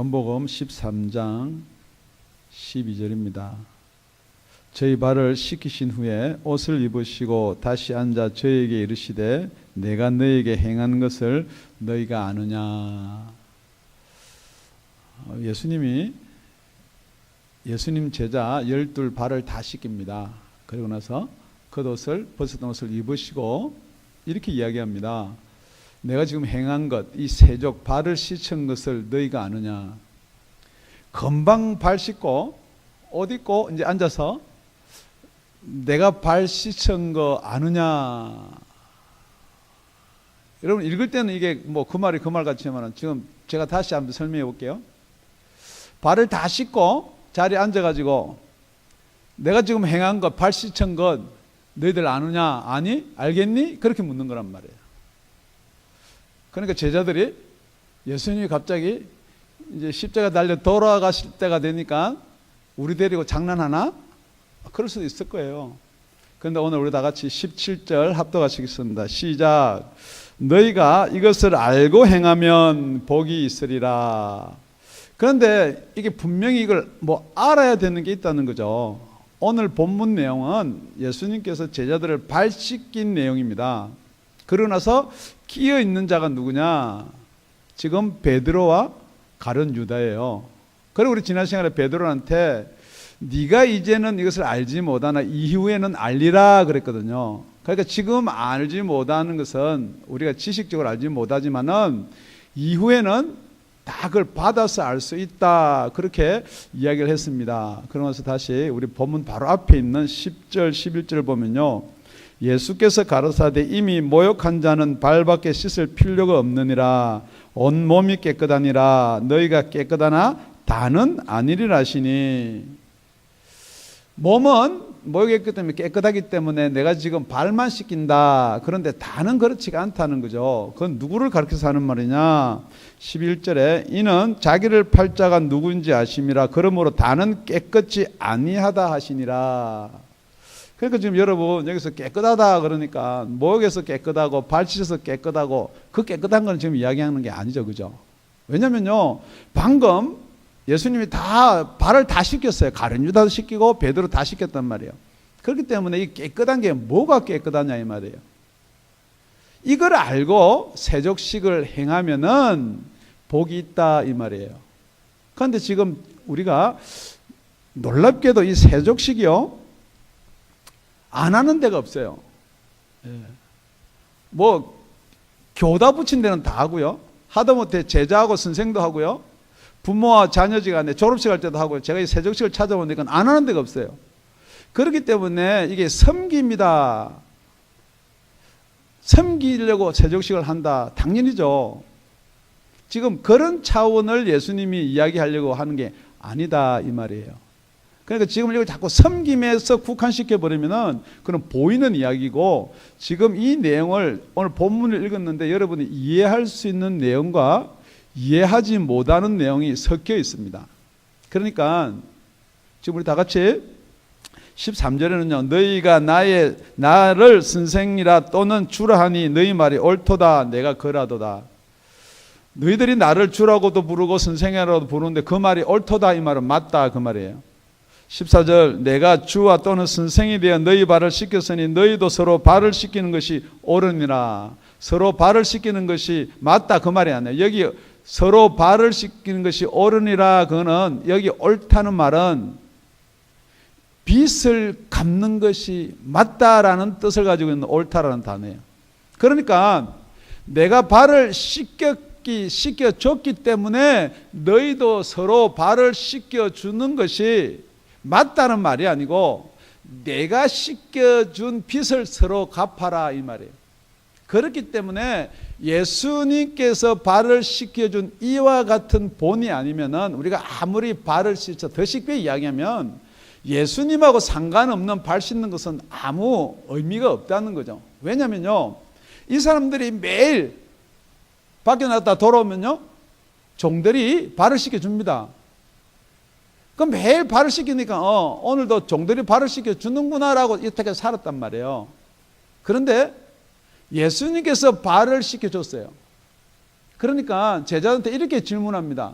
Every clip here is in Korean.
요한복음 13장 12절입니다. 저희 발을 씻기신 후에 옷을 입으시고 다시 앉아 저에게 이르시되 내가 너에게 행한 것을 너희가 아느냐. 예수님 제자 12 발을 다 씻깁니다. 그리고 나서 겉옷을 벗었던 옷을 입으시고 이렇게 이야기합니다. 내가 지금 행한 것, 이 세족 발을 씻은 것을 너희가 아느냐. 금방 발 씻고 옷 입고 이제 앉아서 내가 발 씻은 거 아느냐. 여러분 읽을 때는 이게 뭐 그 말이 그 말 같지만 지금 제가 다시 한번 설명해 볼게요. 발을 다 씻고 자리에 앉아가지고 내가 지금 행한 것, 발 씻은 것 너희들 아느냐? 아니? 알겠니? 그렇게 묻는 거란 말이에요. 그러니까 제자들이 예수님이 갑자기 이제 십자가 달려 돌아가실 때가 되니까 우리 데리고 장난하나? 그럴 수도 있을 거예요. 그런데 오늘 우리 다 같이 17절 합독하시겠습니다. 시작. 너희가 이것을 알고 행하면 복이 있으리라. 그런데 이게 분명히 이걸 뭐 알아야 되는 게 있다는 거죠. 오늘 본문 내용은 예수님께서 제자들을 발 씻긴 내용입니다. 그러고 나서 끼어 있는 자가 누구냐? 지금 베드로와 가룟 유다예요. 그리고 우리 지난 시간에 베드로한테 네가 이제는 이것을 알지 못하나 이후에는 알리라 그랬거든요. 그러니까 지금 알지 못하는 것은 우리가 지식적으로 알지 못하지만은 이후에는 다 그걸 받아서 알 수 있다. 그렇게 이야기를 했습니다. 그러면서 다시 우리 본문 바로 앞에 있는 10절 11절을 보면요. 예수께서 가로사대 이미 모욕한 자는 발밖에 씻을 필요가 없느니라. 온몸이 깨끗하니라. 너희가 깨끗하나 다는 아니리라 하시니. 몸은 모욕했기 때문에 깨끗하기 때문에 내가 지금 발만 씻긴다. 그런데 다는 그렇지가 않다는 거죠. 그건 누구를 가르쳐서 하는 말이냐. 11절에 이는 자기를 팔 자가 누구인지 아심이라. 그러므로 다는 깨끗지 아니하다 하시니라. 그러니까 지금 여러분 여기서 깨끗하다 그러니까 목에서 깨끗하고 발 씻어서 깨끗하고 그 깨끗한 건 지금 이야기하는 게 아니죠. 그죠? 왜냐면요. 방금 예수님이 다 발을 다 씻겼어요. 가룟 유다도 씻기고 베드로 다 씻겼단 말이에요. 그렇기 때문에 이 깨끗한 게 뭐가 깨끗하냐 이 말이에요. 이걸 알고 세족식을 행하면은 복이 있다 이 말이에요. 그런데 지금 우리가 놀랍게도 이 세족식이요. 안 하는 데가 없어요. 뭐 교다 붙인 데는 다 하고요. 하다못해 제자하고 선생도 하고요. 부모와 자녀지간에 졸업식 할 때도 하고요. 제가 이 세족식을 찾아보니까 안 하는 데가 없어요. 그렇기 때문에 이게 섬기입니다. 섬기려고 세족식을 한다. 당연히죠. 지금 그런 차원을 예수님이 이야기하려고 하는 게 아니다 이 말이에요. 그러니까 지금 이걸 자꾸 섬김에서 국한시켜 버리면은 그건 보이는 이야기고 지금 이 내용을 오늘 본문을 읽었는데 여러분이 이해할 수 있는 내용과 이해하지 못하는 내용이 섞여 있습니다. 그러니까 지금 우리 다 같이 13절에는요. 너희가 나를 선생이라 또는 주라 하니 너희 말이 옳도다 내가 거라도다. 너희들이 나를 주라고도 부르고 선생이라고도 부르는데 그 말이 옳도다 이 말은 맞다 그 말이에요. 14절 내가 주와 또는 선생이 되어 너희 발을 씻겼으니 너희도 서로 발을 씻기는 것이 옳으니라. 서로 발을 씻기는 것이 맞다 그 말이 아니에요. 여기 서로 발을 씻기는 것이 옳으니라 그거는 여기 옳다는 말은 빚을 갚는 것이 맞다라는 뜻을 가지고 있는 옳다라는 단어예요. 그러니까 내가 발을 씻겨줬기 때문에 너희도 서로 발을 씻겨주는 것이 맞다는 말이 아니고 내가 씻겨준 빚을 서로 갚아라 이 말이에요. 그렇기 때문에 예수님께서 발을 씻겨준 이와 같은 본이 아니면은 우리가 아무리 발을 씻어 더 쉽게 이야기하면 예수님하고 상관없는 발 씻는 것은 아무 의미가 없다는 거죠. 왜냐면요. 이 사람들이 매일 밖에 나갔다 돌아오면요. 종들이 발을 씻겨줍니다. 그럼 매일 발을 씻기니까 오늘도 종들이 발을 씻겨주는구나라고 이렇게 살았단 말이에요. 그런데 예수님께서 발을 씻겨줬어요. 그러니까 제자한테 이렇게 질문합니다.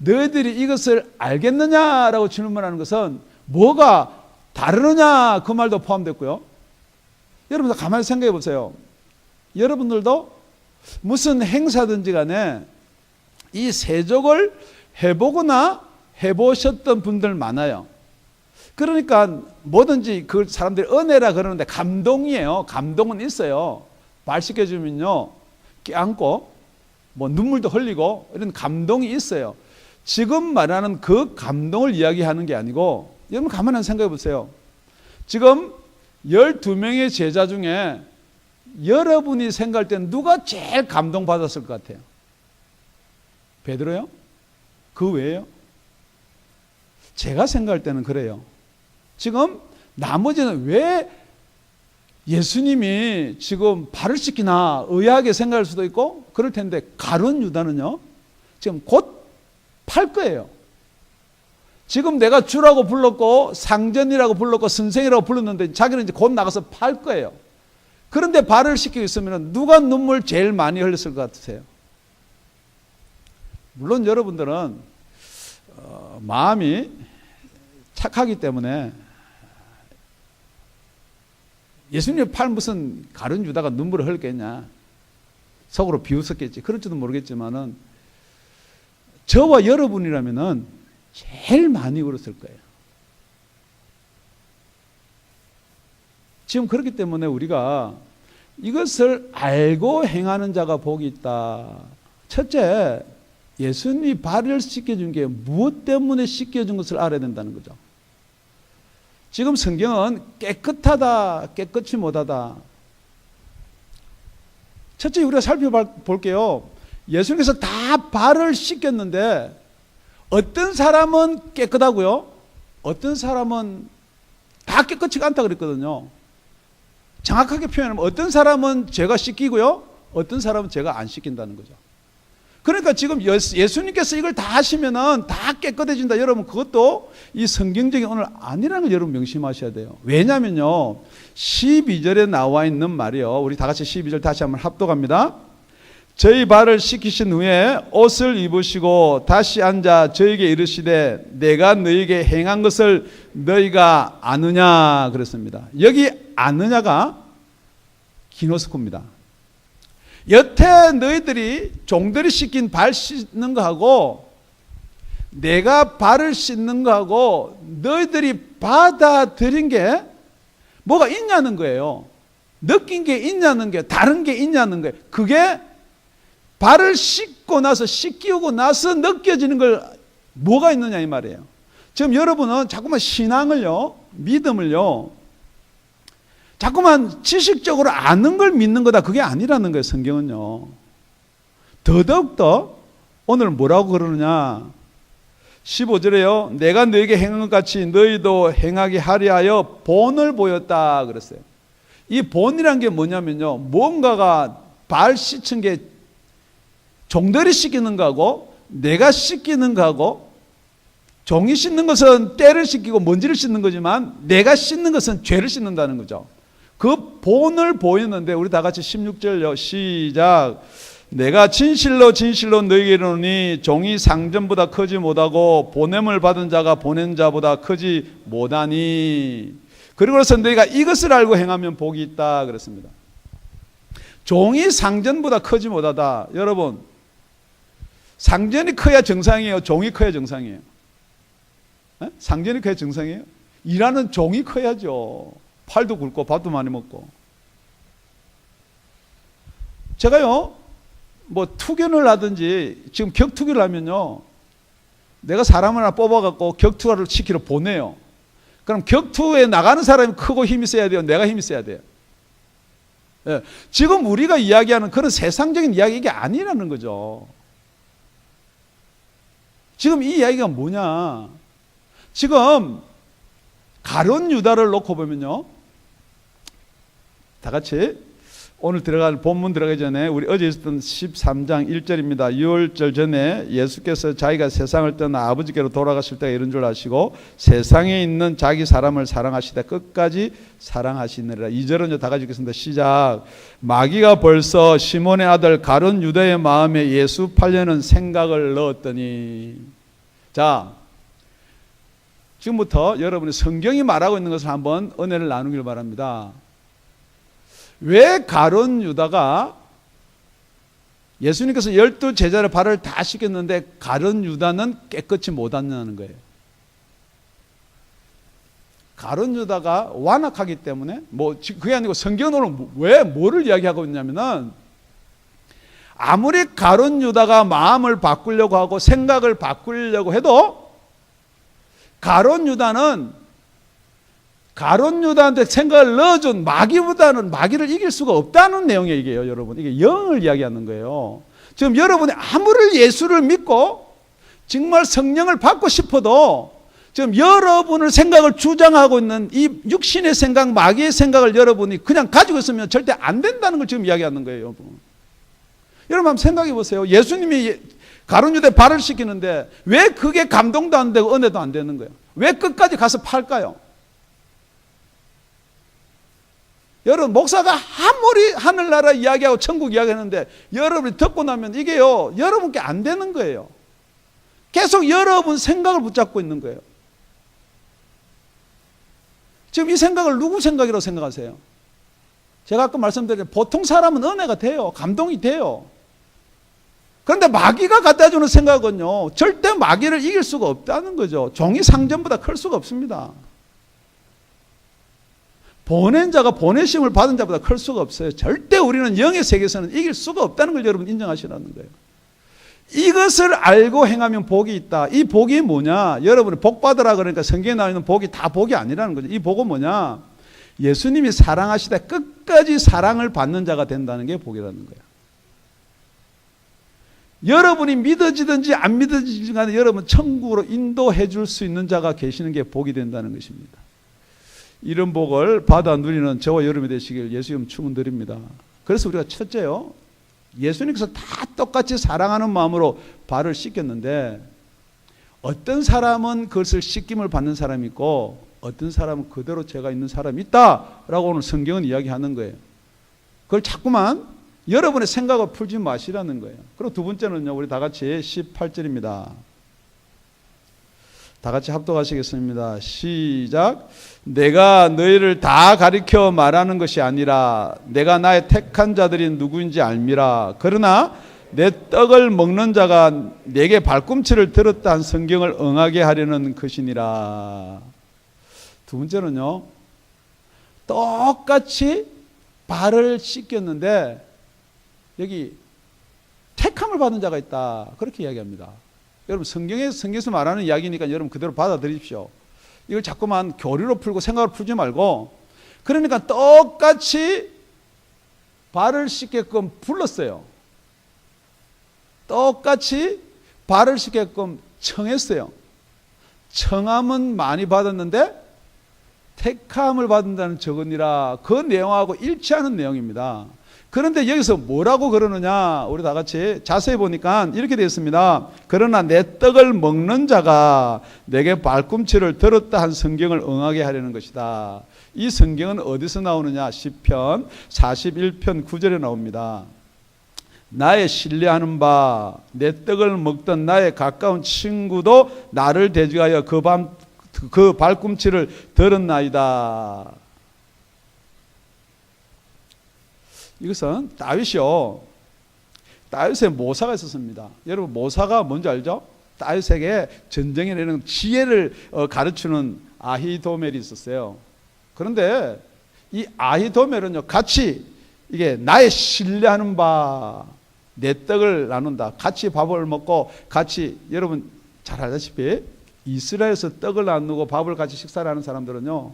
너희들이 이것을 알겠느냐라고 질문하는 것은 뭐가 다르느냐 그 말도 포함됐고요. 여러분들 가만히 생각해 보세요. 여러분들도 무슨 행사든지 간에 이 세족을 해보거나 해보셨던 분들 많아요. 그러니까 뭐든지 그 사람들이 은혜라 그러는데 감동이에요. 감동은 있어요. 발 씻겨주면요 껴안고 뭐 눈물도 흘리고 이런 감동이 있어요. 지금 말하는 그 감동을 이야기하는 게 아니고, 여러분 가만히 생각해 보세요. 지금 12명의 제자 중에 여러분이 생각할 때는 누가 제일 감동받았을 것 같아요? 베드로요? 그 외에요? 제가 생각할 때는 그래요. 지금 나머지는 왜 예수님이 지금 발을 씻기나 의아하게 생각할 수도 있고 그럴 텐데, 가룟 유다는요 지금 곧 팔 거예요. 지금 내가 주라고 불렀고 상전이라고 불렀고 선생이라고 불렀는데 자기는 이제 곧 나가서 팔 거예요. 그런데 발을 씻기고 있으면 누가 눈물 제일 많이 흘렸을 것 같으세요? 물론 여러분들은 마음이 착하기 때문에 예수님의 팔 무슨 가룟 유다가 눈물을 흘렸겠냐, 속으로 비웃었겠지, 그럴지도 모르겠지만은 저와 여러분이라면은 제일 많이 울었을 거예요. 지금 그렇기 때문에 우리가 이것을 알고 행하는 자가 복이 있다. 첫째, 예수님이 발을 씻겨준 게 무엇 때문에 씻겨준 것을 알아야 된다는 거죠. 지금 성경은 깨끗하다, 깨끗이 못하다. 첫째 우리가 살펴볼게요. 예수님께서 다 발을 씻겼는데 어떤 사람은 깨끗하고요, 어떤 사람은 다 깨끗치가 않다 그랬거든요. 정확하게 표현하면 어떤 사람은 죄가 씻기고요, 어떤 사람은 죄가 안 씻긴다는 거죠. 그러니까 지금 예수님께서 이걸 다 하시면은 다 깨끗해진다. 여러분 그것도 이 성경적인 오늘 아니라는 걸 여러분 명심하셔야 돼요. 왜냐면요 12절에 나와 있는 말이요, 우리 다 같이 12절 다시 한번 합독합니다. 저희 발을 씻기신 후에 옷을 입으시고 다시 앉아 저에게 이르시되 내가 너희에게 행한 것을 너희가 아느냐 그랬습니다. 여기 아느냐가 기노스코입니다. 여태 너희들이 종들이 씻긴 발 씻는 거하고 내가 발을 씻는 거하고 너희들이 받아들인 게 뭐가 있냐는 거예요. 느낀 게 있냐는 게, 다른 게 있냐는 거예요. 그게 발을 씻고 나서, 씻기고 나서 느껴지는 걸 뭐가 있느냐 이 말이에요. 지금 여러분은 자꾸만 신앙을요, 믿음을요, 자꾸만 지식적으로 아는 걸 믿는 거다, 그게 아니라는 거예요. 성경은요. 더더욱더 오늘 뭐라고 그러느냐, 15절에요 내가 너에게 행한 것 같이 너희도 행하게 하려 하여 본을 보였다 그랬어요. 이 본이란 게 뭐냐면요, 뭔가가 발 씻은 게 종들이 씻기는 거하고 내가 씻기는 거하고, 종이 씻는 것은 때를 씻기고 먼지를 씻는 거지만 내가 씻는 것은 죄를 씻는다는 거죠. 그 본을 보였는데, 우리 다 같이 16절요 시작. 내가 진실로 진실로 너희에게 이르노니 종이 상전보다 크지 못하고 보냄을 받은 자가 보낸 자보다 크지 못하니, 그리고서 너희가 이것을 알고 행하면 복이 있다 그랬습니다. 종이 상전보다 크지 못하다. 여러분 상전이 커야 정상이에요, 종이 커야 정상이에요? 상전이 커야 정상이에요? 일하는 종이 커야죠. 팔도 굵고 밥도 많이 먹고. 제가요 뭐 투견을 하든지 지금 격투기를 하면요, 내가 사람을 하나 뽑아갖고 격투를 시키러 보내요. 그럼 격투에 나가는 사람이 크고 힘이 세야 돼요, 내가 힘이 세야 돼요? 예, 지금 우리가 이야기하는 그런 세상적인 이야기, 이게 아니라는 거죠. 지금 이 이야기가 뭐냐, 지금 가룟 유다를 놓고 보면요, 다 같이 오늘 들어갈 본문 들어가기 전에 우리 어제 있었던 13장 1절입니다. 유월절 전에 예수께서 자기가 세상을 떠나 아버지께로 돌아가실 때가 이런 줄 아시고 세상에 있는 자기 사람을 사랑하시되 끝까지 사랑하시느니라. 2절은 다 같이 읽겠습니다. 시작. 마귀가 벌써 시몬의 아들 가룟 유다의 마음에 예수 팔려는 생각을 넣었더니, 자, 지금부터 여러분이 성경이 말하고 있는 것을 한번 은혜를 나누길 바랍니다. 왜 가룟 유다가 예수님께서 12 제자의 발을 다 씻겼는데 가룟 유다는 깨끗이 못 왔냐는 거예요. 가룟 유다가 완악하기 때문에 그게 아니고 성경으로 왜 뭐를 이야기하고 있냐면은 아무리 가룟 유다가 마음을 바꾸려고 하고 생각을 바꾸려고 해도 가룟 유다한테 생각을 넣어준 마귀보다는 마귀를 이길 수가 없다는 내용이에요. 이게요, 여러분. 이게 영을 이야기하는 거예요. 지금 여러분이 아무리 예수를 믿고 정말 성령을 받고 싶어도 지금 여러분의 생각을 주장하고 있는 이 육신의 생각, 마귀의 생각을 여러분이 그냥 가지고 있으면 절대 안 된다는 걸 지금 이야기하는 거예요, 여러분. 여러분 한번 생각해 보세요. 예수님이 가룟 유다의 발을 씻기는데 왜 그게 감동도 안 되고 은혜도 안 되는 거예요? 왜 끝까지 가서 팔까요? 여러분, 목사가 아무리 하늘나라 이야기하고 천국 이야기하는데 여러분이 듣고 나면 이게요, 여러분께 안 되는 거예요. 계속 여러분 생각을 붙잡고 있는 거예요. 지금 이 생각을 누구 생각이라고 생각하세요? 제가 아까 말씀드린 보통 사람은 은혜가 돼요. 감동이 돼요. 그런데 마귀가 갖다 주는 생각은요, 절대 마귀를 이길 수가 없다는 거죠. 종이 상전보다 클 수가 없습니다. 보낸 자가 보내심을 받은 자보다 클 수가 없어요. 절대 우리는 영의 세계에서는 이길 수가 없다는 걸 여러분 인정하시라는 거예요. 이것을 알고 행하면 복이 있다. 이 복이 뭐냐? 여러분이 복 받으라 그러니까 성경에 나와 있는 복이 다 복이 아니라는 거죠. 이 복은 뭐냐? 예수님이 사랑하시다 끝까지 사랑을 받는 자가 된다는 게 복이라는 거예요. 여러분이 믿어지든지 안 믿어지든지 간에 여러분 천국으로 인도해 줄 수 있는 자가 계시는 게 복이 된다는 것입니다. 이런 복을 받아 누리는 저와 여러분이 되시길 예수님 축원드립니다. 그래서 우리가 첫째요, 예수님께서 다 똑같이 사랑하는 마음으로 발을 씻겼는데 어떤 사람은 그것을 씻김을 받는 사람이 있고 어떤 사람은 그대로 죄가 있는 사람이 있다라고 오늘 성경은 이야기하는 거예요. 그걸 자꾸만 여러분의 생각을 풀지 마시라는 거예요. 그리고 두 번째는요, 우리 다 같이 18절입니다. 다 같이 합독하시겠습니다. 시작. 내가 너희를 다 가리켜 말하는 것이 아니라 내가 나의 택한 자들이 누구인지 알미라. 그러나 내 떡을 먹는 자가 내게 발꿈치를 들었다 한 성경을 응하게 하려는 것이니라. 두 번째는요, 똑같이 발을 씻겼는데 여기 택함을 받은 자가 있다, 그렇게 이야기합니다. 여러분 성경에서 말하는 이야기니까 여러분 그대로 받아들이십시오. 이걸 자꾸만 교리로 풀고 생각을 풀지 말고, 그러니까 똑같이 발을 씻게끔 불렀어요. 똑같이 발을 씻게끔 청했어요. 청함은 많이 받았는데 택함을 받는다는 적으니라. 그 내용하고 일치하는 내용입니다. 그런데 여기서 뭐라고 그러느냐, 우리 다 같이 자세히 보니까 이렇게 되어 있습니다. 그러나 내 떡을 먹는 자가 내게 발꿈치를 들었다 한 성경을 응하게 하려는 것이다. 이 성경은 어디서 나오느냐? 시편 41편 9절에 나옵니다. 나의 신뢰하는 바 내 떡을 먹던 나의 가까운 친구도 나를 대적하여 그 발꿈치를 들었나이다. 이것은 다윗이요, 다윗의 모사가 있었습니다. 여러분 모사가 뭔지 알죠? 다윗에게 전쟁에 내는 지혜를 가르치는 아히도멜이 있었어요. 그런데 이 아히도멜은요, 같이 이게 나의 신뢰하는 바 내 떡을 나눈다, 같이 밥을 먹고 같이, 여러분 잘 알다시피 이스라엘에서 떡을 나누고 밥을 같이 식사를 하는 사람들은요,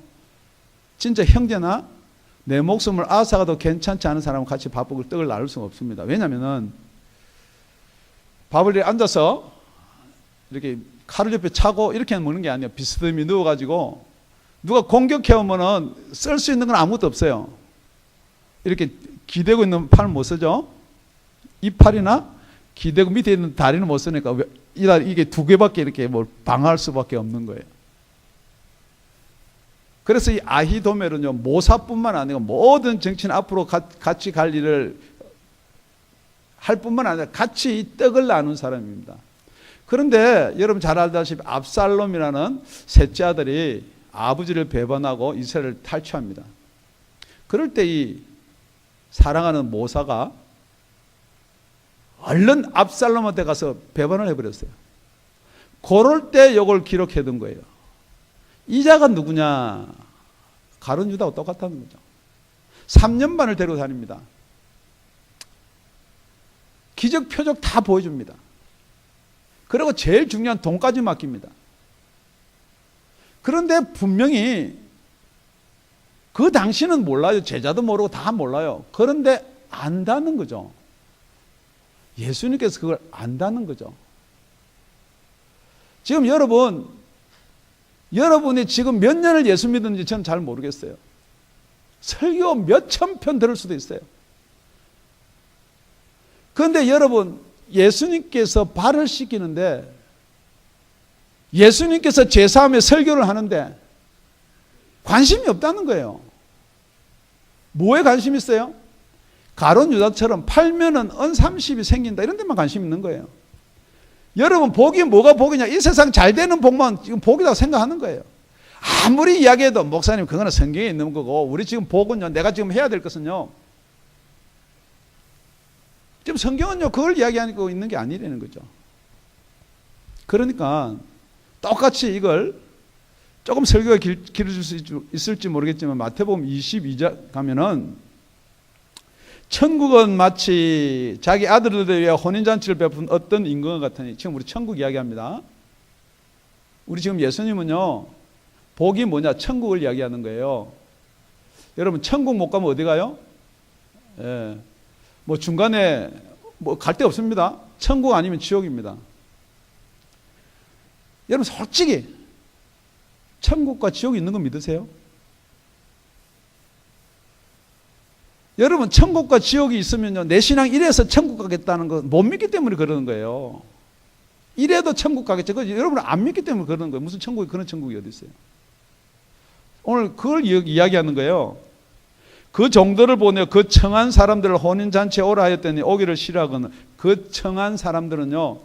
진짜 형제나 내 목숨을 앗아가도 괜찮지 않은 사람은 같이 떡을 나눌 수가 없습니다. 왜냐하면 밥을 이렇게 앉아서 이렇게 칼을 옆에 차고 이렇게 먹는 게 아니에요. 비스듬히 누워가지고 누가 공격해오면은 쓸 수 있는 건 아무것도 없어요. 이렇게 기대고 있는 팔을 못 쓰죠. 이 팔이나 기대고 밑에 있는 다리는 못 쓰니까 이게 두 개밖에 이렇게 뭘 방어할 수밖에 없는 거예요. 그래서 이 아히도멜은요, 모사뿐만 아니고 모든 정치인 앞으로 같이 갈 일을 할 뿐만 아니라 같이 이 떡을 나눈 사람입니다. 그런데 여러분 잘 알다시피 압살롬이라는 셋째 아들이 아버지를 배반하고 이스라엘을 탈취합니다. 그럴 때 이 사랑하는 모사가 얼른 압살롬한테 가서 배반을 해버렸어요. 그럴 때 이걸 기록해 둔 거예요. 이 자가 누구냐? 가룟 유다하고 똑같다는 거죠. 3년 반을 데리고 다닙니다. 기적 표적 다 보여줍니다. 그리고 제일 중요한 돈까지 맡깁니다. 그런데 분명히 그 당시는 몰라요. 제자도 모르고 다 몰라요. 그런데 안다는 거죠. 예수님께서 그걸 안다는 거죠. 지금 여러분이 지금 몇 년을 예수 믿는지 저는 잘 모르겠어요. 설교 몇천 편 들을 수도 있어요. 그런데 여러분, 예수님께서 발을 씻기는데, 예수님께서 제사함에 설교를 하는데 관심이 없다는 거예요. 뭐에 관심 있어요? 가룟 유다처럼 팔면은 은 30이 생긴다 이런 데만 관심 있는 거예요. 여러분, 복이 뭐가 복이냐? 이 세상 잘 되는 복만 지금 복이라고 생각하는 거예요. 아무리 이야기해도 목사님 그거는 성경에 있는 거고, 우리 지금 복은요, 내가 지금 해야 될 것은요, 지금 성경은요 그걸 이야기하고 있는 게 아니라는 거죠. 그러니까 똑같이 이걸 조금 설교가 길어질 수 있을지 모르겠지만 마태복음 22장 가면은 천국은 마치 자기 아들들을 위해 혼인잔치를 베푼 어떤 임금과 같으니, 지금 우리 천국 이야기합니다. 우리 지금 예수님은요 복이 뭐냐? 천국을 이야기하는 거예요. 여러분, 천국 못 가면 어디 가요? 예. 뭐 중간에 뭐 갈 데 없습니다. 천국 아니면 지옥입니다. 여러분, 솔직히 천국과 지옥이 있는 거 믿으세요? 여러분, 천국과 지옥이 있으면요, 내 신앙 이래서 천국 가겠다는 거 못 믿기 때문에 그러는 거예요. 이래도 천국 가겠죠. 여러분 안 믿기 때문에 그러는 거예요. 무슨 천국이, 그런 천국이 어디 있어요? 오늘 그걸 이야기하는 거예요. 그 종들을 보내어 그 청한 사람들을 혼인잔치에 오라 하였더니 오기를 싫어하거늘. 그 청한 사람들은요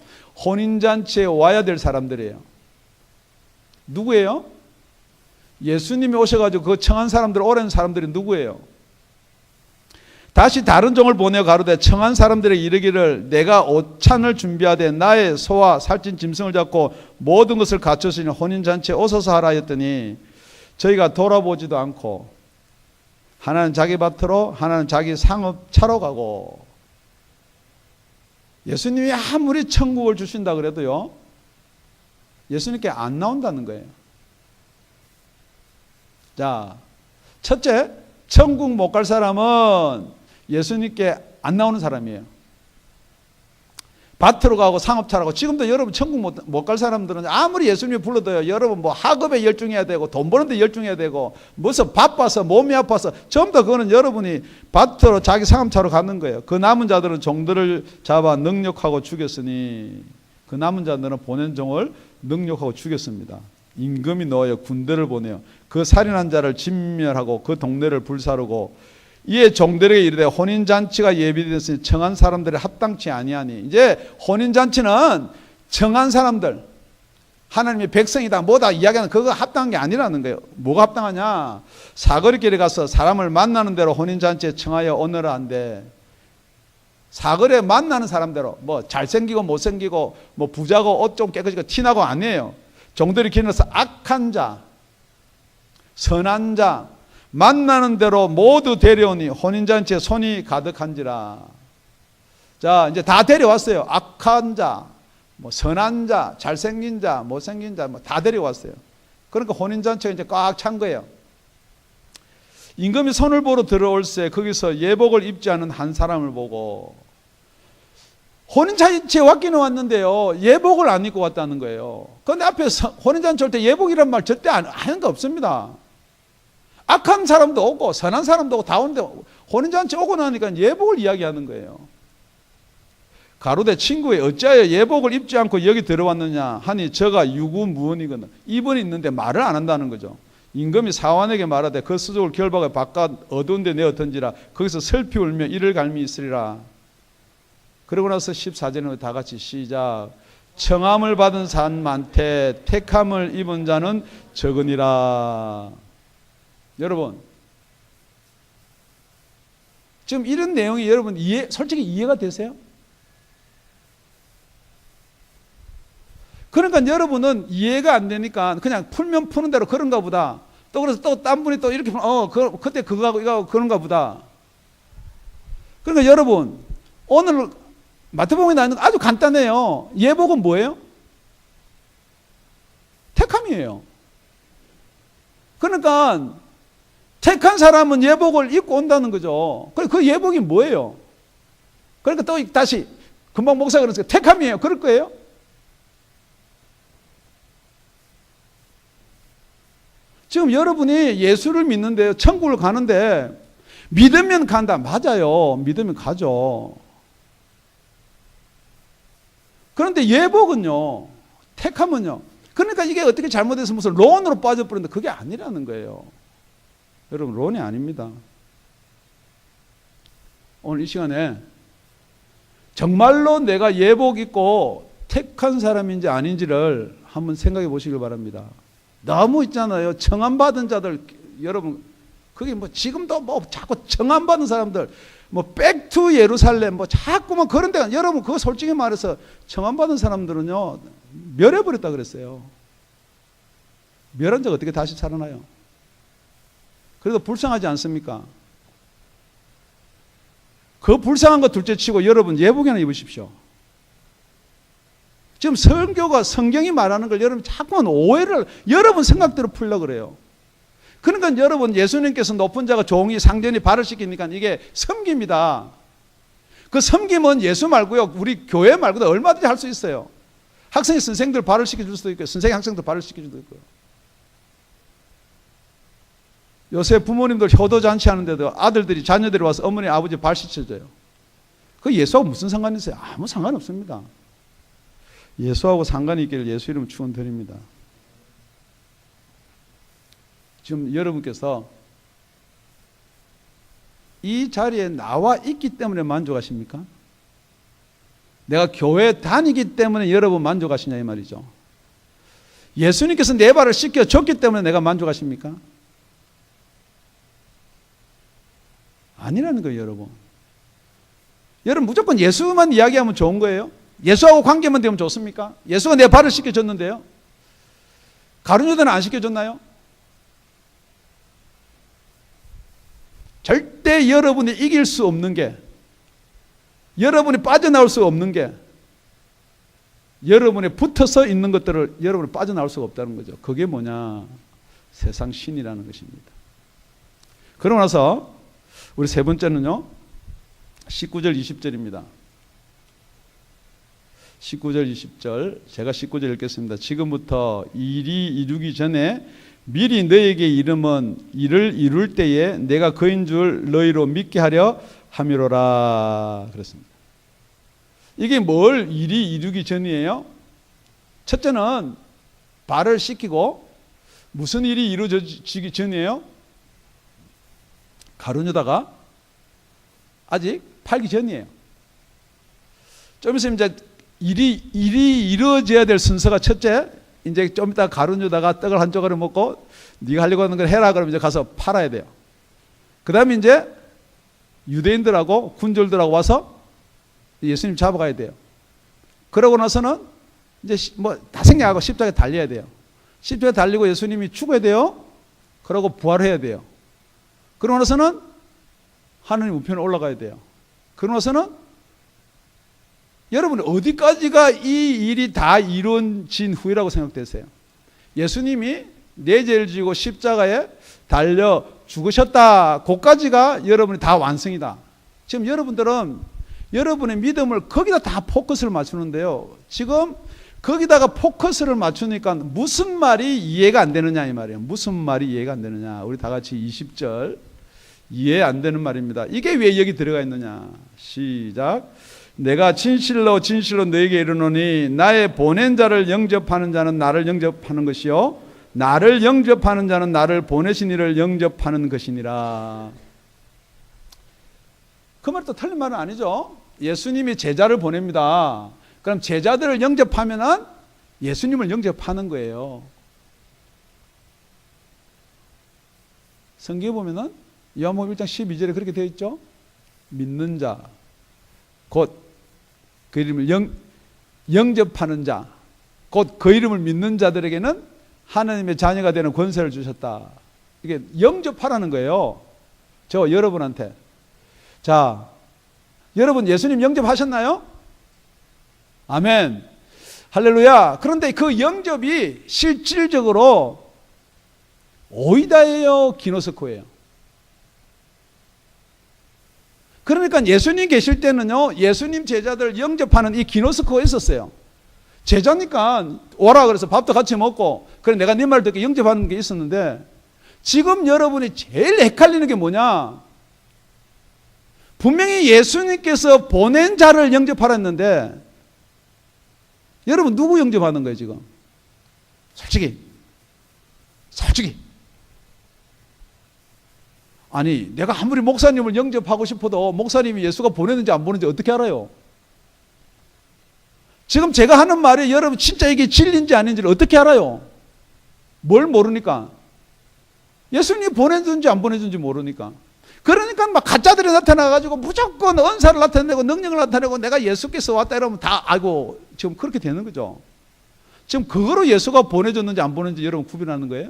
혼인잔치에 와야 될 사람들이에요. 누구예요? 예수님이 오셔가지고 그 청한 사람들 오라는 사람들이 누구예요? 다시 다른 종을 보내어 가로되 청한 사람들에게 이르기를 내가 오찬을 준비하되 나의 소와 살찐 짐승을 잡고 모든 것을 갖췄으니 혼인잔치에 오소서 하라 하였더니 저희가 돌아보지도 않고 하나는 자기 밭으로 하나는 자기 상업차로 가고. 예수님이 아무리 천국을 주신다 그래도요 예수님께 안 나온다는 거예요. 자, 첫째, 천국 못 갈 사람은 예수님께 안 나오는 사람이에요. 밭으로 가고 상업차로 가고. 지금도 여러분 천국 못 갈 사람들은 아무리 예수님이 불러도요, 여러분 뭐 학업에 열중해야 되고 돈 버는데 열중해야 되고 무슨 바빠서 몸이 아파서, 전부 다 그거는 여러분이 밭으로 자기 상업차로 가는 거예요. 그 남은 자들은 종들을 잡아 능욕하고 죽였으니, 그 남은 자들은 보낸 종을 능욕하고 죽였습니다. 임금이 넣어요 군대를 보내요. 그 살인한 자를 진멸하고 그 동네를 불사르고 이에 종들에게 이르되 혼인잔치가 예비되었으니 청한 사람들이 합당치 아니하니. 이제 혼인잔치는 청한 사람들, 하나님의 백성이다 뭐다 이야기하는 그거 합당한 게 아니라는 거예요. 뭐가 합당하냐? 사거리길에 가서 사람을 만나는 대로 혼인잔치에 청하여 오너라 한데, 사거리에 만나는 사람대로 뭐 잘생기고 못생기고 뭐 부자고 옷 좀 깨끗이고 티나고 아니에요. 종들이 길러서 악한 자 선한 자 만나는 대로 모두 데려오니 혼인잔치에 손이 가득한지라. 자, 이제 다 데려왔어요. 악한 자, 뭐 선한 자, 잘생긴 자, 못생긴 자, 뭐 다 데려왔어요. 그러니까 혼인잔치가 이제 꽉 찬 거예요. 임금이 손을 보러 들어올새 거기서 예복을 입지 않은 한 사람을 보고. 혼인잔치에 왔기는 왔는데요 예복을 안 입고 왔다는 거예요. 그런데 앞에 혼인잔치 올 때 예복이란 말 절대 하는 거 없습니다. 악한 사람도 오고 선한 사람도 오고 다 오는데 혼인잔치 오고 나니까 예복을 이야기하는 거예요. 가로되 친구에 어찌하여 예복을 입지 않고 여기 들어왔느냐 하니 저가 유구무원이거든. 입은 있는데 말을 안 한다는 거죠. 임금이 사환에게 말하되 그 수족을 결박해 바깥 어두운 데 내어 던지라. 거기서 슬피 울며 이를 갈미 있으리라. 그러고 나서 14절에 다 같이 시작. 청함을 받은 자는 많되 택함을 입은 자는 적으니라. 여러분, 지금 이런 내용이 여러분 솔직히 이해가 되세요? 그러니까 여러분은 이해가 안 되니까 그냥 풀면 푸는 대로 그런가 보다. 또 그래서 또 딴 분이 또 이렇게 그때 그거하고 이거하고 그런가 보다. 그러니까 여러분, 오늘 마태복음에 나오는 거 아주 간단해요. 예복은 뭐예요? 택함이에요. 그러니까 택한 사람은 예복을 입고 온다는 거죠. 그 예복이 뭐예요? 그러니까 또 다시 금방 목사가 그랬어요. 택함이에요. 그럴 거예요? 지금 여러분이 예수를 믿는데 천국을 가는데 믿으면 간다. 맞아요. 믿으면 가죠. 그런데 예복은요, 택함은요. 그러니까 이게 어떻게 잘못해서 무슨 론으로 빠져버렸는데 그게 아니라는 거예요. 여러분, 론이 아닙니다. 오늘 이 시간에 정말로 내가 예복 입고 택한 사람인지 아닌지를 한번 생각해 보시길 바랍니다. 너무 있잖아요. 청함받은 자들, 여러분, 그게 뭐 지금도 뭐 자꾸 청함받은 사람들, 뭐 백투 예루살렘, 뭐 자꾸만 그런 데가, 여러분, 그거 솔직히 말해서 청함받은 사람들은요, 멸해버렸다 그랬어요. 멸한 자가 어떻게 다시 살아나요? 그래도 불쌍하지 않습니까? 그 불쌍한 거 둘째 치고 여러분 예복이나 입으십시오. 지금 성경이 말하는 걸 여러분 자꾸만 오해를 여러분 생각대로 풀려고 그래요. 그러니까 여러분, 예수님께서 높은 자가 종이 상전이 발을 씻기니까 이게 섬깁니다. 그 섬김은 예수 말고요, 우리 교회 말고도 얼마든지 할 수 있어요. 학생이 선생들 발을 씻겨줄 수도 있고요, 선생이 학생들 발을 씻겨줄 수도 있고요. 요새 부모님들 효도잔치 하는데도 아들들이 자녀들이 와서 어머니 아버지 발 씻어줘요. 그 예수하고 무슨 상관이 있어요? 아무 상관없습니다. 예수하고 상관이 있기를 예수 이름 축원드립니다. 지금 여러분께서 이 자리에 나와 있기 때문에 만족하십니까? 내가 교회 다니기 때문에 여러분 만족하시냐 이 말이죠. 예수님께서 내 발을 씻겨줬기 때문에 내가 만족하십니까? 아니라는 거예요, 여러분. 여러분, 무조건 예수만 이야기하면 좋은 거예요? 예수하고 관계만 되면 좋습니까? 예수가 내 발을 씻겨줬는데요. 가룟유다는 안 씻겨줬나요? 절대 여러분이 이길 수 없는 게, 여러분이 빠져나올 수 없는 게, 여러분이 붙어서 있는 것들을 여러분이 빠져나올 수가 없다는 거죠. 그게 뭐냐? 세상 신이라는 것입니다. 그러고 나서 우리 세 번째는요, 19절 20절입니다. 19절 20절, 제가 19절 읽겠습니다. 지금부터 일이 이루기 전에 미리 너에게 이름은 이를 이룰 때에 내가 그인 줄 너희로 믿게 하려 함이로라 그랬습니다. 이게 뭘 일이 이루기 전이에요? 첫째는 발을 씻기고 무슨 일이 이루어지기 전이에요? 가룟유다가 아직 팔기 전이에요. 좀 있으면 이제 일이 이루어져야 될 순서가 첫째, 이제 좀 이따 가룟유다가 떡을 한 조각을 먹고 네가 하려고 하는 걸 해라 그러면 이제 가서 팔아야 돼요. 그 다음에 이제 유대인들하고 군졸들하고 와서 예수님 잡아가야 돼요. 그러고 나서는 이제 뭐 다 생략하고 십자가에 달려야 돼요. 십자가에 달리고 예수님이 죽어야 돼요. 그러고 부활해야 돼요. 그러고 나서는 하느님 우편에 올라가야 돼요. 그러고 나서는 여러분 어디까지가 이 일이 다 이루어진 후이라고 생각되세요? 예수님이 내 죄를 지고 십자가에 달려 죽으셨다. 그까지가 여러분이 다 완성이다. 지금 여러분들은 여러분의 믿음을 거기다 다 포커스를 맞추는데요. 지금 거기다가 포커스를 맞추니까 무슨 말이 이해가 안 되느냐 이 말이에요. 무슨 말이 이해가 안 되느냐. 우리 다 같이 20절 이해 안 되는 말입니다. 이게 왜 여기 들어가 있느냐. 시작. 내가 진실로 진실로 너에게 이르노니 나의 보낸 자를 영접하는 자는 나를 영접하는 것이요 나를 영접하는 자는 나를 보내신 이를 영접하는 것이니라. 그 말도 틀린 말은 아니죠. 예수님이 제자를 보냅니다. 그럼 제자들을 영접하면은 예수님을 영접하는 거예요. 성경에 보면은 요한복음 1장 12절에 그렇게 되어 있죠. 믿는 자, 곧 그 이름을 영접하는 자, 곧 그 이름을 믿는 자들에게는 하나님의 자녀가 되는 권세를 주셨다. 이게 영접하라는 거예요. 저 여러분한테. 자, 여러분 예수님 영접하셨나요? 아멘. 할렐루야. 그런데 그 영접이 실질적으로 오이다예요, 기노스코예요? 그러니까 예수님 계실 때는요, 예수님 제자들 영접하는 이 기노스코가 있었어요. 제자니까 오라 그래서 밥도 같이 먹고, 그래 내가 네 말 듣고 영접하는 게 있었는데, 지금 여러분이 제일 헷갈리는 게 뭐냐? 분명히 예수님께서 보낸 자를 영접하라 했는데, 여러분 누구 영접하는 거예요 지금? 솔직히 아니 내가 아무리 목사님을 영접하고 싶어도 목사님이 예수가 보냈는지 안 보냈는지 어떻게 알아요? 지금 제가 하는 말이 여러분 진짜 이게 진리인지 아닌지를 어떻게 알아요? 뭘 모르니까? 예수님이 보냈는지 안 보냈는지 모르니까. 그러니까 막 가짜들이 나타나가지고 무조건 은사를 나타내고 능력을 나타내고 내가 예수께서 왔다 이러면 다 알고 지금 그렇게 되는 거죠. 지금 그거로 예수가 보내줬는지 안 보냈는지 여러분 구분하는 거예요?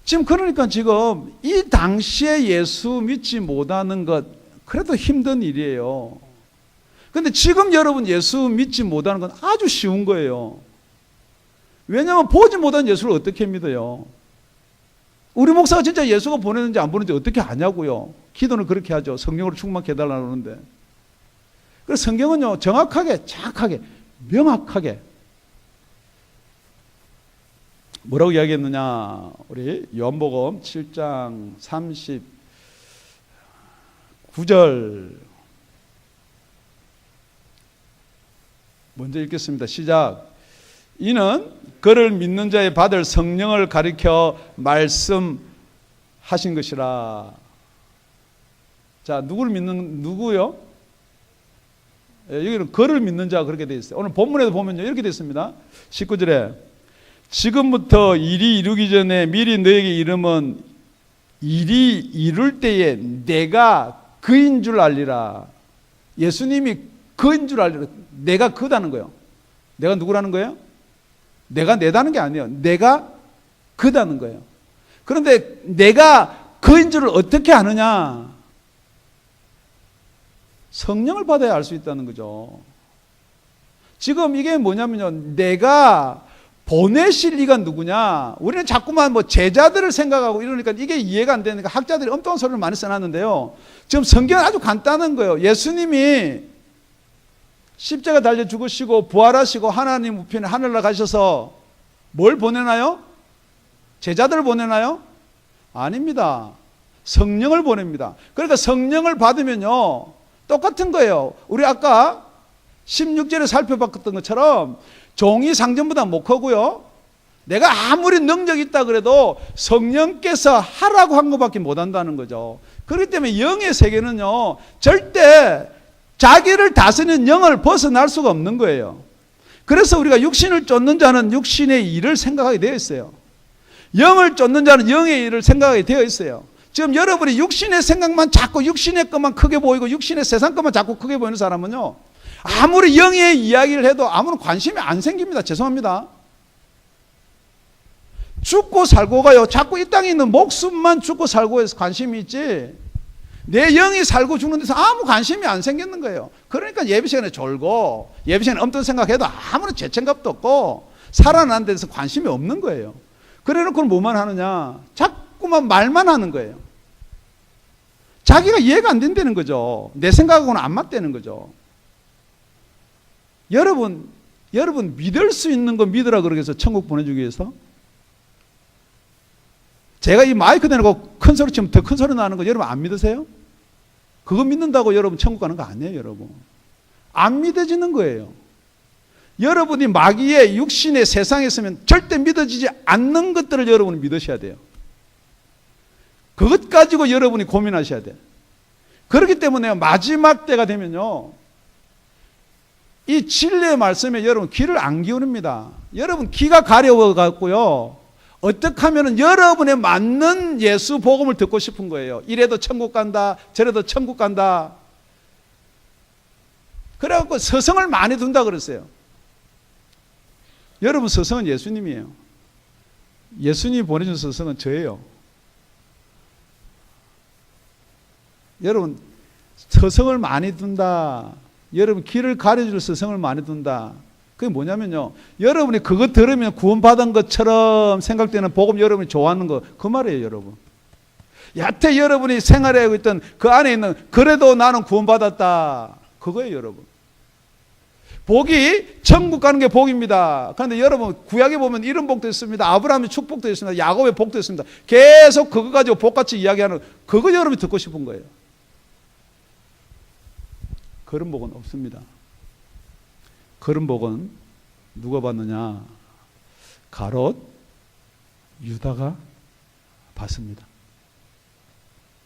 지금 그러니까 지금 이 당시에 예수 믿지 못하는 것 그래도 힘든 일이에요. 근데 지금 여러분 예수 믿지 못하는 건 아주 쉬운 거예요. 왜냐하면 보지 못한 예수를 어떻게 믿어요? 우리 목사가 진짜 예수가 보냈는지 안 보냈는지 어떻게 아냐고요? 기도는 그렇게 하죠. 성령으로 충만케 해달라고 하는데. 그래서 성경은요, 정확하게, 정확하게, 명확하게 뭐라고 이야기했느냐? 우리 요한복음 7장 39절 먼저 읽겠습니다. 시작. 이는 그를 믿는 자의 받을 성령을 가리켜 말씀하신 것이라. 자, 누구요? 여기는 그를 믿는 자가 그렇게 되어 있어요. 오늘 본문에도 보면요, 이렇게 되어 있습니다. 19절에 지금부터 일이 이루기 전에 미리 너에게 이름은 일이 이룰 때에 내가 그인 줄 알리라. 예수님이 그인 줄 알리라. 내가 그다는 거예요. 내가 누구라는 거예요? 내가 내다는 게 아니에요. 내가 그다는 거예요. 그런데 내가 그인 줄을 어떻게 아느냐? 성령을 받아야 알 수 있다는 거죠. 지금 이게 뭐냐면요, 내가 보내실 이가 누구냐? 우리는 자꾸만 뭐 제자들을 생각하고 이러니까 이게 이해가 안 되니까 학자들이 엉뚱한 소리를 많이 써놨는데요. 지금 성경은 아주 간단한 거예요. 예수님이 십자가 달려 죽으시고 부활하시고 하나님 우편에 하늘로 가셔서 뭘 보내나요? 제자들을 보내나요? 아닙니다. 성령을 보냅니다. 그러니까 성령을 받으면요, 똑같은 거예요. 우리 아까 16절에 살펴봤던 것처럼 종이 상전보다 못 크고요, 내가 아무리 능력이 있다 그래도 성령께서 하라고 한 것밖에 못 한다는 거죠. 그렇기 때문에 영의 세계는요, 절대 자기를 다스리는 영을 벗어날 수가 없는 거예요. 그래서 우리가 육신을 쫓는 자는 육신의 일을 생각하게 되어 있어요. 영을 쫓는 자는 영의 일을 생각하게 되어 있어요. 지금 여러분이 육신의 생각만 자꾸 육신의 것만 크게 보이고 육신의 세상 것만 자꾸 크게 보이는 사람은요, 아무리 영의 이야기를 해도 아무런 관심이 안 생깁니다. 죄송합니다. 죽고 살고가요, 자꾸 이 땅에 있는 목숨만 죽고 살고 해서 관심이 있지, 내 영이 살고 죽는 데서 아무 관심이 안 생기는 거예요. 그러니까 예배 시간에 졸고 예배 시간에 엄청 생각해도 아무런 죄책감도 없고 살아나는 데서 관심이 없는 거예요. 그래 놓고 뭐만 하느냐? 자꾸만 말만 하는 거예요. 자기가 이해가 안 된다는 거죠. 내 생각하고는 안 맞다는 거죠. 여러분 믿을 수 있는 거 믿으라 그러기 위해서 천국 보내주기 위해서, 제가 이 마이크 대놓고 큰 소리 치면 더 큰 소리 나는 거 여러분 안 믿으세요? 그거 믿는다고 여러분 천국 가는 거 아니에요. 여러분 안 믿어지는 거예요. 여러분이 마귀의 육신의 세상에 있으면 절대 믿어지지 않는 것들을 여러분은 믿으셔야 돼요. 그것 가지고 여러분이 고민하셔야 돼요. 그렇기 때문에 마지막 때가 되면요, 이 진리의 말씀에 여러분 귀를 안 기울입니다. 여러분 귀가 가려워 갖고요, 어떻게 하면 여러분에 맞는 예수 복음을 듣고 싶은 거예요. 이래도 천국 간다, 저래도 천국 간다. 그래갖고 서성을 많이 둔다 그랬어요. 여러분, 서성은 예수님이에요. 예수님이 보내준 서성은 저예요. 여러분, 서성을 많이 둔다. 여러분, 길을 가려줄 서성을 많이 둔다. 그게 뭐냐면요, 여러분이 그거 들으면 구원받은 것처럼 생각되는 복음, 여러분이 좋아하는 거, 그 말이에요. 여러분, 여태 여러분이 생활하고 있던 그 안에 있는 그래도 나는 구원받았다, 그거예요. 여러분, 복이 천국 가는 게 복입니다. 그런데 여러분, 구약에 보면 이런 복도 있습니다. 아브라함의 축복도 있습니다. 야곱의 복도 있습니다. 계속 그거 가지고 복같이 이야기하는, 그거 여러분이 듣고 싶은 거예요. 그런 복은 없습니다. 그런 복은 누가 받느냐? 가롯 유다가 받습니다.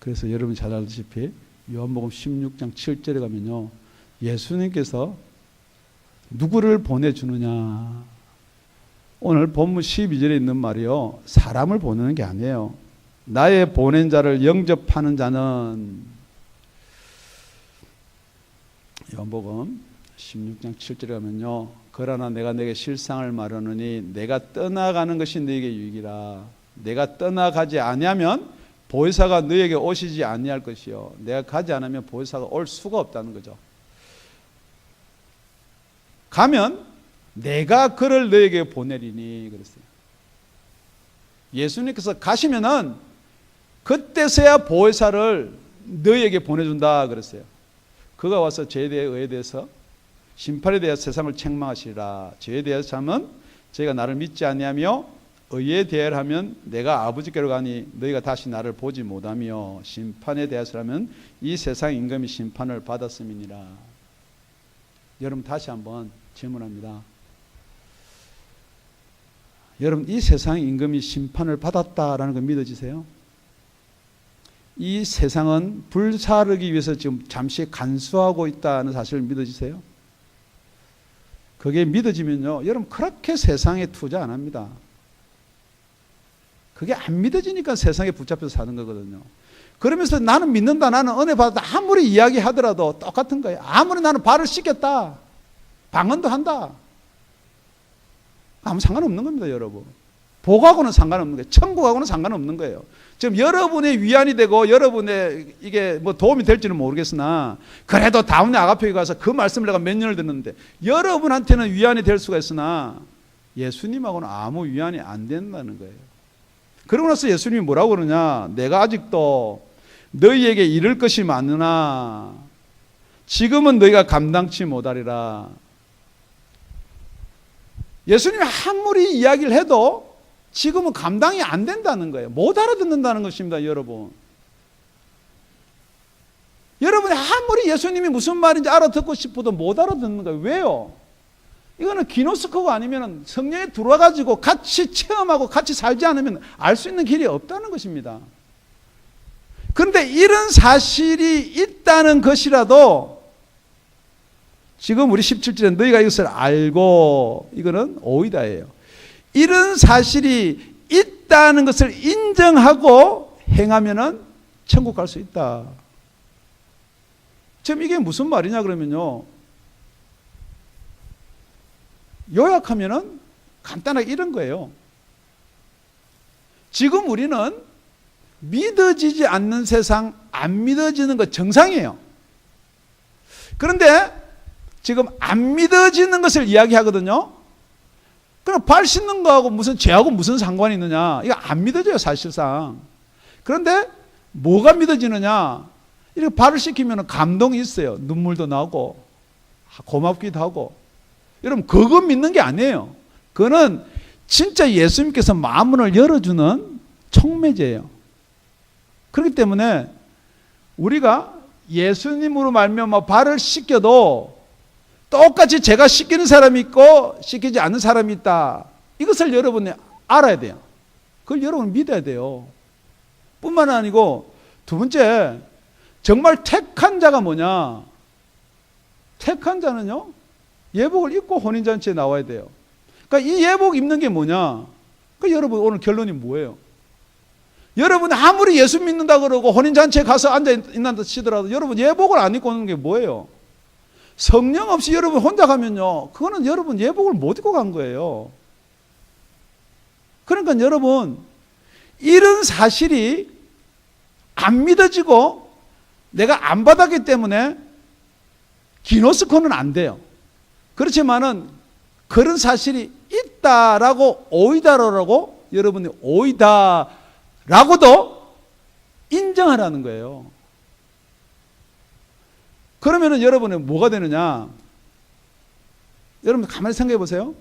그래서 여러분이 잘 알다시피 요한복음 16장 7절에 가면요, 예수님께서 누구를 보내주느냐, 오늘 본문 12절에 있는 말이요, 사람을 보내는 게 아니에요. 나의 보낸 자를 영접하는 자는, 요한복음 16장 7절에 가면요, 그러나 내가 내게 실상을 말하노니 내가 떠나가는 것이 너에게 유익이라. 내가 떠나가지 아니하면 보혜사가 너에게 오시지 아니할 것이요, 내가 가지 않으면 보혜사가 올 수가 없다는 거죠. 가면 내가 그를 너에게 보내리니 그랬어요. 예수님께서 가시면은 그때서야 보혜사를 너에게 보내준다 그랬어요. 그가 와서 죄에 대해 의에 대해서 심판에 대해 세상을 책망하시리라. 죄에 대해서 하면 저희가 나를 믿지 아니하며 의에 대하면 내가 아버지께로 가니 너희가 다시 나를 보지 못하며 심판에 대해서라면 이 세상 임금이 심판을 받았음이니라. 여러분, 다시 한번 질문합니다. 여러분, 이 세상 임금이 심판을 받았다라는 거 믿어지세요? 이 세상은 불사르기 위해서 지금 잠시 간수하고 있다는 사실을 믿어지세요? 그게 믿어지면요, 여러분 그렇게 세상에 투자 안 합니다. 그게 안 믿어지니까 세상에 붙잡혀서 사는 거거든요. 그러면서 나는 믿는다, 나는 은혜 받았다, 아무리 이야기하더라도 똑같은 거예요. 아무리 나는 발을 씻겼다, 방언도 한다, 아무 상관없는 겁니다. 여러분, 복하고는 상관없는 거예요. 천국하고는 상관없는 거예요. 지금 여러분의 위안이 되고 여러분의 이게 뭐 도움이 될지는 모르겠으나, 그래도 다음날 아가페에 가서 그 말씀을 내가 몇 년을 듣는데 여러분한테는 위안이 될 수가 있으나 예수님하고는 아무 위안이 안 된다는 거예요. 그러고 나서 예수님이 뭐라고 그러냐? 내가 아직도 너희에게 이를 것이 많으나 지금은 너희가 감당치 못하리라. 예수님이 아무리 이야기를 해도 지금은 감당이 안 된다는 거예요. 못 알아듣는다는 것입니다. 여러분, 여러분이 아무리 예수님이 무슨 말인지 알아듣고 싶어도 못 알아듣는 거예요. 왜요? 이거는 기노스코가 아니면 성령에 들어와가지고 같이 체험하고 같이 살지 않으면 알 수 있는 길이 없다는 것입니다. 그런데 이런 사실이 있다는 것이라도 지금 우리 17절에 너희가 이것을 알고, 이거는 오이다예요. 이런 사실이 있다는 것을 인정하고 행하면은 천국 갈 수 있다. 지금 이게 무슨 말이냐 그러면요, 요약하면은 간단하게 이런 거예요. 지금 우리는 믿어지지 않는 세상, 안 믿어지는 것 정상이에요. 그런데 지금 안 믿어지는 것을 이야기하거든요. 그럼 발 씻는 거하고 무슨 죄하고 무슨 상관이 있느냐? 이거 안 믿어져요, 사실상. 그런데 뭐가 믿어지느냐? 이렇게 발을 씻기면 감동이 있어요. 눈물도 나고 고맙기도 하고. 여러분, 그거 믿는 게 아니에요. 그거는 진짜 예수님께서 마음을 열어주는 촉매제예요. 그렇기 때문에 우리가 예수님으로 말미암아 발을 씻겨도 똑같이 제가 씻기는 사람이 있고 씻기지 않는 사람이 있다. 이것을 여러분이 알아야 돼요. 그걸 여러분 믿어야 돼요. 뿐만 아니고 두 번째, 정말 택한 자가 뭐냐? 택한 자는요, 예복을 입고 혼인잔치에 나와야 돼요. 그러니까 이 예복 입는 게 뭐냐? 그러니까 여러분 오늘 결론이 뭐예요? 여러분 아무리 예수 믿는다 그러고 혼인잔치에 가서 앉아있는다 치더라도 여러분 예복을 안 입고 오는 게 뭐예요? 성령 없이 여러분 혼자 가면요, 그거는 여러분 예복을 못 입고 간 거예요. 그러니까 여러분 이런 사실이 안 믿어지고 내가 안 받았기 때문에 기노스코는 안 돼요. 그렇지만은 그런 사실이 있다라고 오이다라고 여러분이 오이다라고도 인정하라는 거예요. 그러면은 여러분은 뭐가 되느냐? 여러분 가만히 생각해 보세요.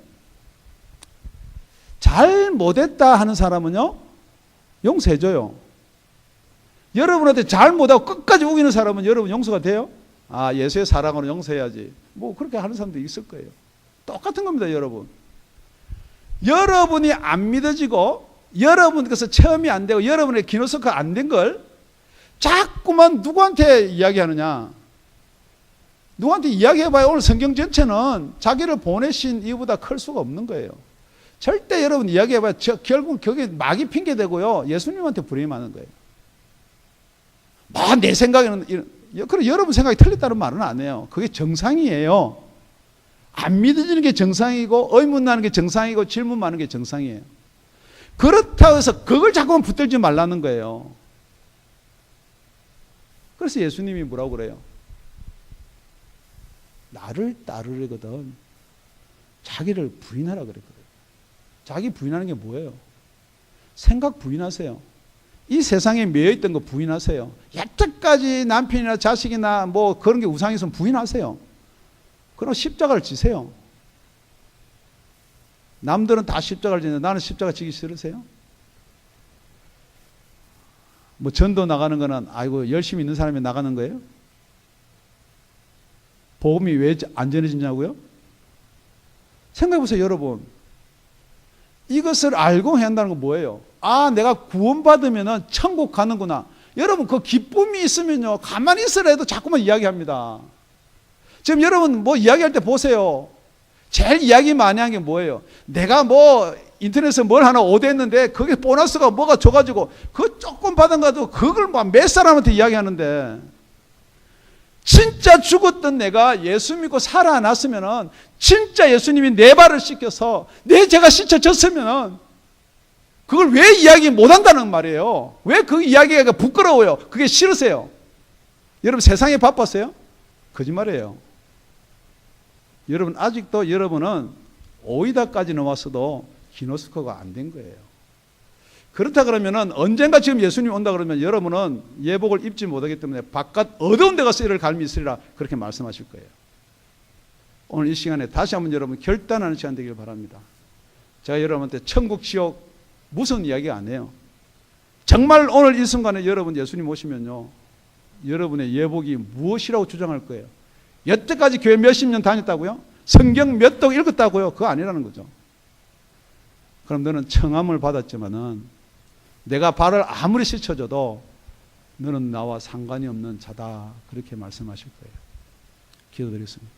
잘 못했다 하는 사람은요, 용서해줘요. 여러분한테 잘 못하고 끝까지 우기는 사람은 여러분 용서가 돼요? 아, 예수의 사랑으로 용서해야지. 뭐 그렇게 하는 사람도 있을 거예요. 똑같은 겁니다, 여러분. 여러분이 안 믿어지고 여러분께서 체험이 안 되고 여러분의 기노스코가 안 된 걸 자꾸만 누구한테 이야기하느냐? 누구한테 이야기해봐야 오늘 성경 전체는 자기를 보내신 이유보다 클 수가 없는 거예요. 절대 여러분 이야기해봐야 결국 그게 마귀 핑계대고요, 예수님한테 불임하는 거예요. 뭐 내 생각에는 그럼 여러분 생각이 틀렸다는 말은 안 해요. 그게 정상이에요. 안 믿어지는 게 정상이고 의문나는 게 정상이고 질문 많은 게 정상이에요. 그렇다고 해서 그걸 자꾸만 붙들지 말라는 거예요. 그래서 예수님이 뭐라고 그래요? 나를 따르려거든 자기를 부인하라 그랬거든요. 자기 부인하는 게 뭐예요? 생각 부인하세요. 이 세상에 매여있던 거 부인하세요. 여태까지 남편이나 자식이나 뭐 그런 게 우상이 있으면 부인하세요. 그럼 십자가를 지세요. 남들은 다 십자가를 지는데 나는 십자가 지기 싫으세요? 뭐 전도 나가는 거는 아이고 열심히 있는 사람이 나가는 거예요? 복음이 왜 안 전해지냐고요? 생각해 보세요, 여러분. 이것을 알고 해야 한다는 건 뭐예요? 아, 내가 구원받으면 천국 가는구나. 여러분, 그 기쁨이 있으면요, 가만히 있으라 해도 자꾸만 이야기합니다. 지금 여러분 뭐 이야기할 때 보세요. 제일 이야기 많이 한 게 뭐예요? 내가 뭐 인터넷에서 뭘 하나 오대했는데 그게 보너스가 뭐가 줘가지고 그 조금 받은 거도 그걸 막 몇 사람한테 이야기하는데, 진짜 죽었던 내가 예수 믿고 살아났으면은 진짜 예수님이 내 발을 씻겨서 내 죄가 씻어졌으면은 그걸 왜 이야기 못 한다는 말이에요? 왜 그 이야기가 부끄러워요? 그게 싫으세요? 여러분 세상에 바빴어요? 거짓말이에요. 여러분 아직도 여러분은 오이다까지 넘어왔어도 기노스코가 안 된 거예요. 그렇다 그러면은 언젠가 지금 예수님 온다 그러면 여러분은 예복을 입지 못하기 때문에 바깥 어두운 데 가서 이를 갈미 있으리라 그렇게 말씀하실 거예요. 오늘 이 시간에 다시 한번 여러분 결단하는 시간 되길 바랍니다. 제가 여러분한테 천국 지옥 무슨 이야기 안 해요. 정말 오늘 이 순간에 여러분 예수님 오시면요, 여러분의 예복이 무엇이라고 주장할 거예요? 여태까지 교회 몇십 년 다녔다고요? 성경 몇 독 읽었다고요? 그거 아니라는 거죠. 그럼 너는 청함을 받았지만은 내가 발을 아무리 씻어줘도 너는 나와 상관이 없는 자다, 그렇게 말씀하실 거예요. 기도드리겠습니다.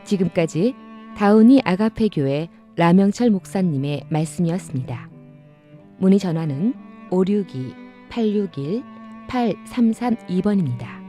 지금까지 다운이 아가페 교회 라명철 목사님의 말씀이었습니다. 문의 전화는 562-861-8332번입니다.